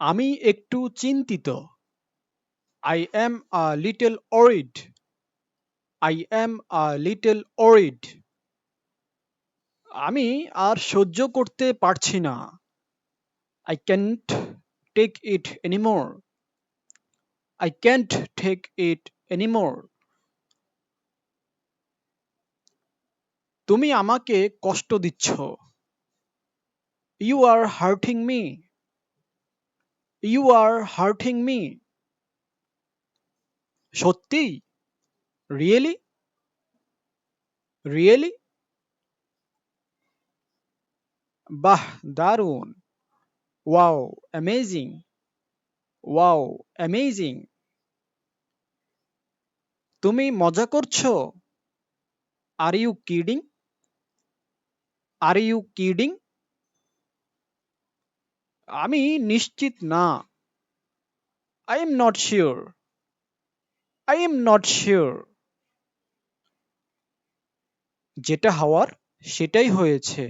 আমি একটু চিন্তিত। I am a little worried. I am a little worried. আমি আর সহ্য করতে পারছি না। I can't take it anymore. I can't take it anymore. তুমি আমাকে কষ্ট দিচ্ছ। You are hurting me. You are hurting me. সত্যি? Really? Really? বাহ, দারুণ। Wow, amazing. Wow, amazing. তুমি মজা করছো? Are you kidding? Are you kidding? আমি নিশ্চিত না। I am not sure. I am not sure. যেটা হওয়ার সেটাই হয়েছে।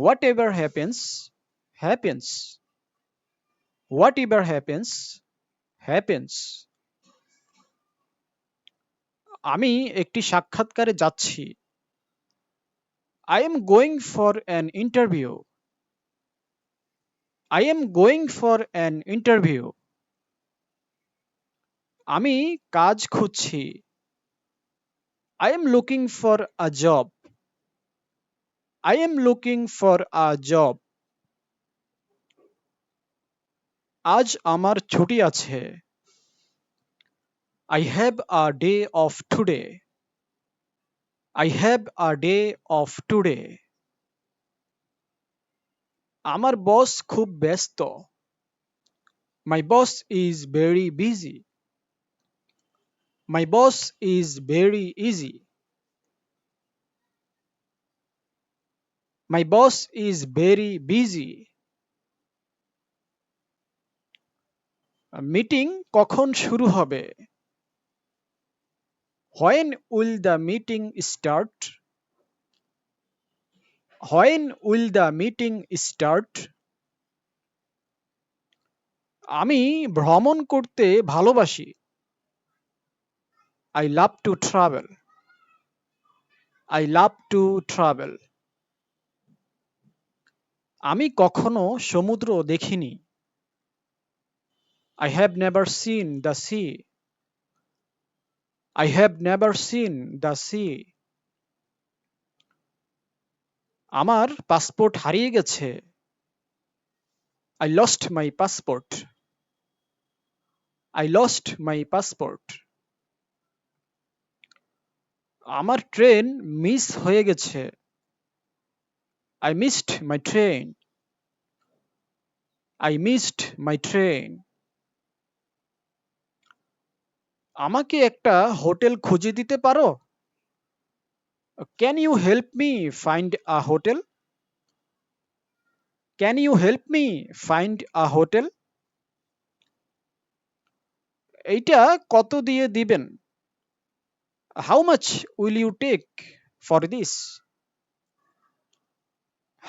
Whatever happens, happens. Whatever happens, happens. আমি একটি সাক্ষাৎকারে যাচ্ছি। I am going for an interview. I am going for an interview. আমি কাজ খুঁজছি। I am looking for a job. I am looking for a job. আজ আমার ছুটি আছে। I have a day off today. I have a day off today. আমার বস খুব ব্যস্ত। My boss is very busy. My boss is very easy. My boss is very busy. Meeting কখন শুরু হবে? When will the meeting start? When will the meeting start? আমি ভ্রমণ করতে ভালোবাসি। I love to travel. I love to travel. আমি কখনো সমুদ্র দেখিনি। I have never seen the sea. I have never seen the sea. আমার পাসপোর্ট হারিয়ে গেছে। I lost my passport. I lost my passport. আমার ট্রেন মিস হয়ে গেছে। I missed my train. I missed my train. আমাকে একটা hotel খুঁজে দিতে পারো? Can you help me find a hotel? Can you help me find a hotel? এইটা কত দিয়ে দিবেন? How much will you take for this?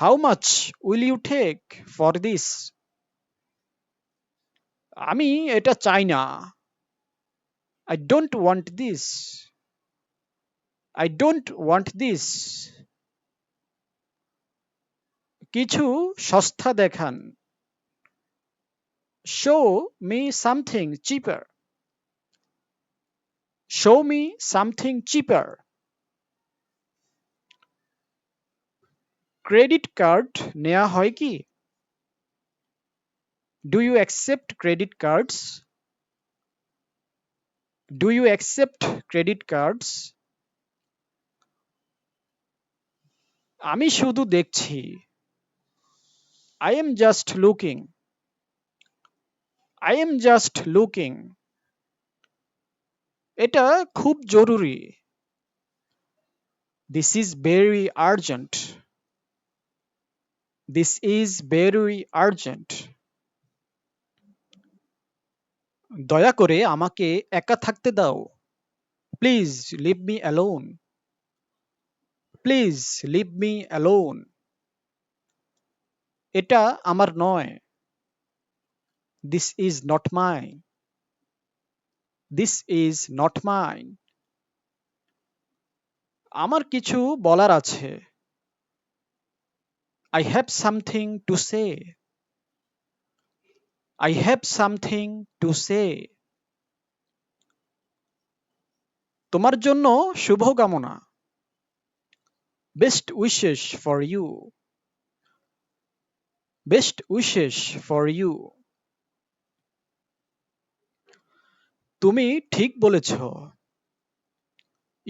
How much will you take for this? আমি এটা চাই না। I don't want this. I don't want this. কিছু সস্তা দেখান। Show me something cheaper. Show me something cheaper. Credit card নেওয়া হয় কি? Do you accept credit cards? Do you accept credit cards? আমি শুধু দেখছি। I am just looking. I am just looking. এটা খুব জরুরি। This is very urgent. This is very urgent. দয়া করে আমাকে একা থাকতে দাও। Please leave me alone. Please leave me alone. এটা আমার নয়। This is not mine. This is not mine. আমার কিছু বলার আছে। I have something to say. I have something to say. তোমার জন্য শুভকামনা। Best wishes for you. Best wishes for you. তুমি ঠিক বলেছ।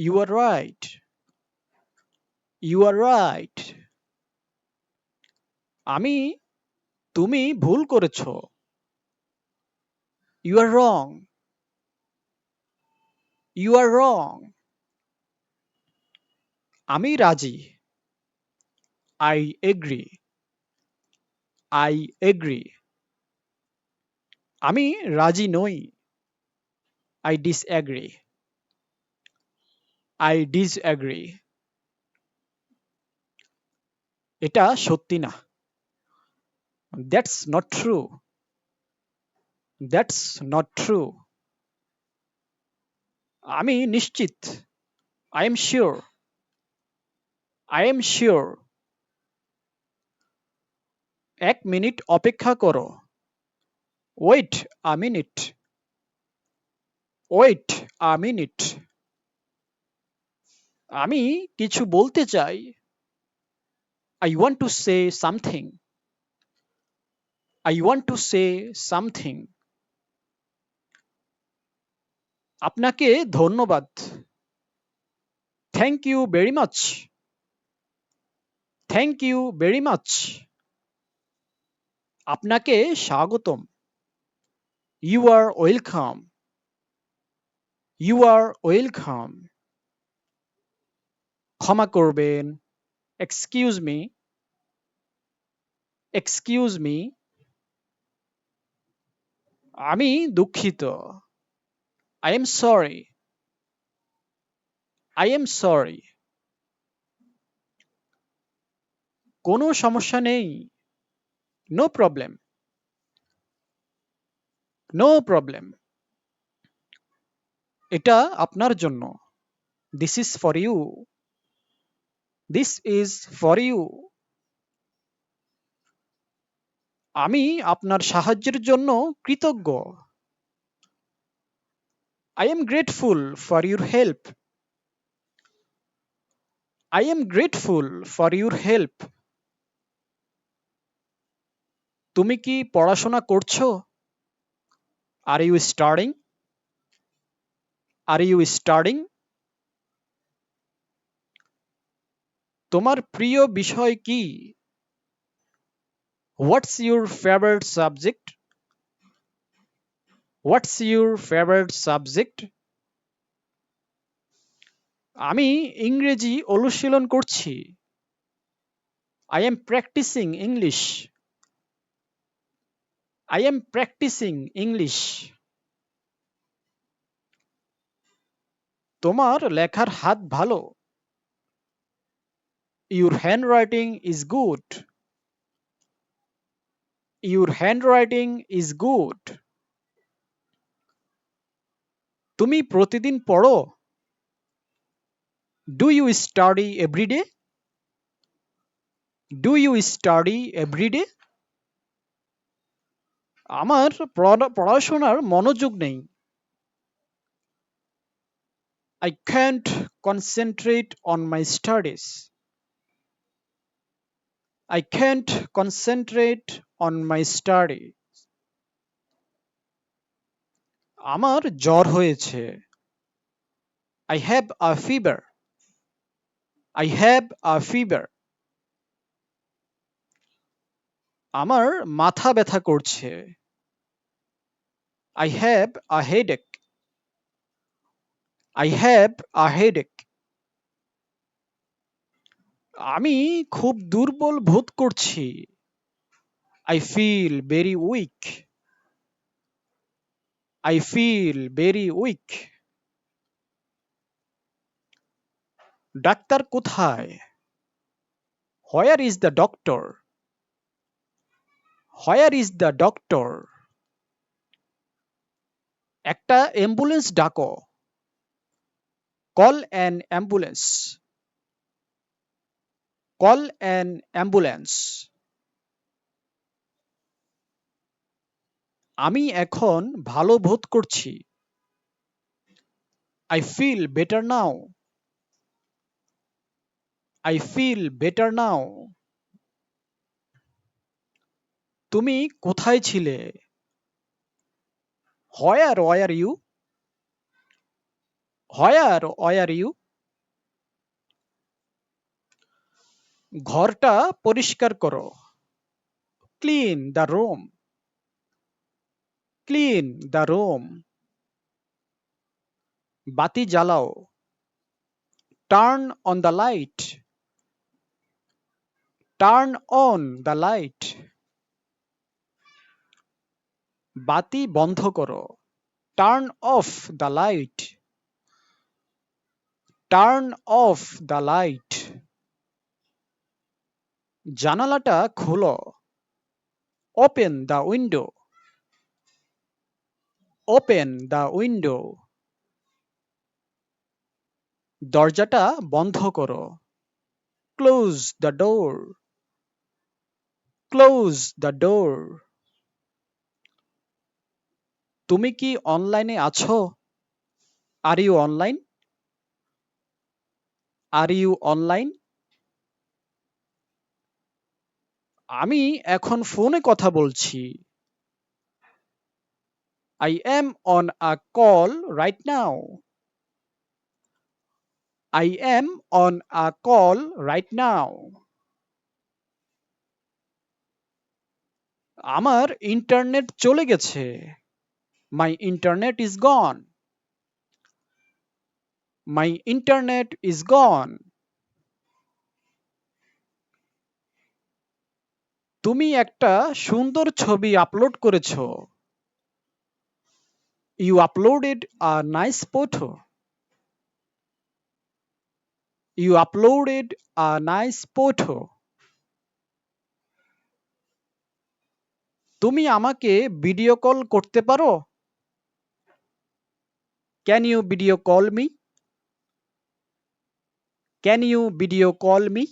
You are right. You are right. আমি তুমি ভুল করেছ। You are wrong. You are wrong. আমি রাজি। I agree. I agree. আমি রাজি নই। I disagree. I disagree. এটা সত্যি না। That's not true. That's not true. আমি নিশ্চিত। I am sure. I am sure. এক মিনিট অপেক্ষা করো। Wait a minute. Wait a minute. আমি কিছু বলতে চাই। I want to say something. I want to say something. আপনাকে ধন্যবাদ। Thank you very much. Thank you very much. আপনাকে স্বাগতম। You are welcome. You are welcome. ক্ষমা করবেন। Excuse me. Excuse me. আমি দুঃখিত। I am sorry. I am sorry. কোনো সমস্যা নেই। No problem. No problem. এটা আপনার জন্য। This is for you. This is for you. আমি আপনার সাহায্যের জন্য কৃতজ্ঞ। I am grateful for your help. I am grateful for your help. তুমি কি পড়াশোনা করছো? Are you studying? Are you studying? তোমার প্রিয় বিষয় কি? What's your favorite subject? What's your favorite subject? আমি ইংরেজি অনুশীলন করছি। I am practicing English. I am practicing English. তোমার লেখার হাত ভালো। Your handwriting is good. Your handwriting is good. তুমি প্রতিদিন পড়ো? Do you study every day? Do you study every day? আমার পড়াশোনার মনোযোগ নেই। I can't concentrate on my studies. I can't concentrate on my study. আমার জ্বর হয়েছে। I have a fever. I have a fever. আমার মাথা ব্যথা করছে। I have a headache. I have a headache. আমি খুব দুর্বল বোধ করছি। I feel very weak. I feel very weak. Doctor কোথায়? Where is the doctor? Where is the doctor? একটা অ্যাম্বুলেন্স ডাকো। Call an ambulance. Call an ambulance. আমি এখন ভালো বোধ করছি। I feel better now. I feel better now. তুমি কোথায় ছিলে? Where were you? Where were you? ঘরটা পরিষ্কার করো। Clean the room. Clean the room. বাতি জ্বালাও। Turn on the light. Turn on the light. বাতি বন্ধ করো। Turn off the light. Turn off the light. জানালাটা খোলো। Open the window. Open the window. দরজাটা বন্ধ করো। Close the door. Close the door. তুমি কি অনলাইনে আছো? Are you online? Are you online? আমি এখন ফোনে কথা বলছি। I am on a call right now. I am on a call right now. আমার ইন্টারনেট চলে গেছে। My internet is gone. My internet is gone. তুমি একটা সুন্দর ছবি আপলোড করেছো। You uploaded a nice photo. You uploaded a nice photo. তুমি আমাকে ভিডিও কল করতে পারো? Can you video call me? Can you video call me?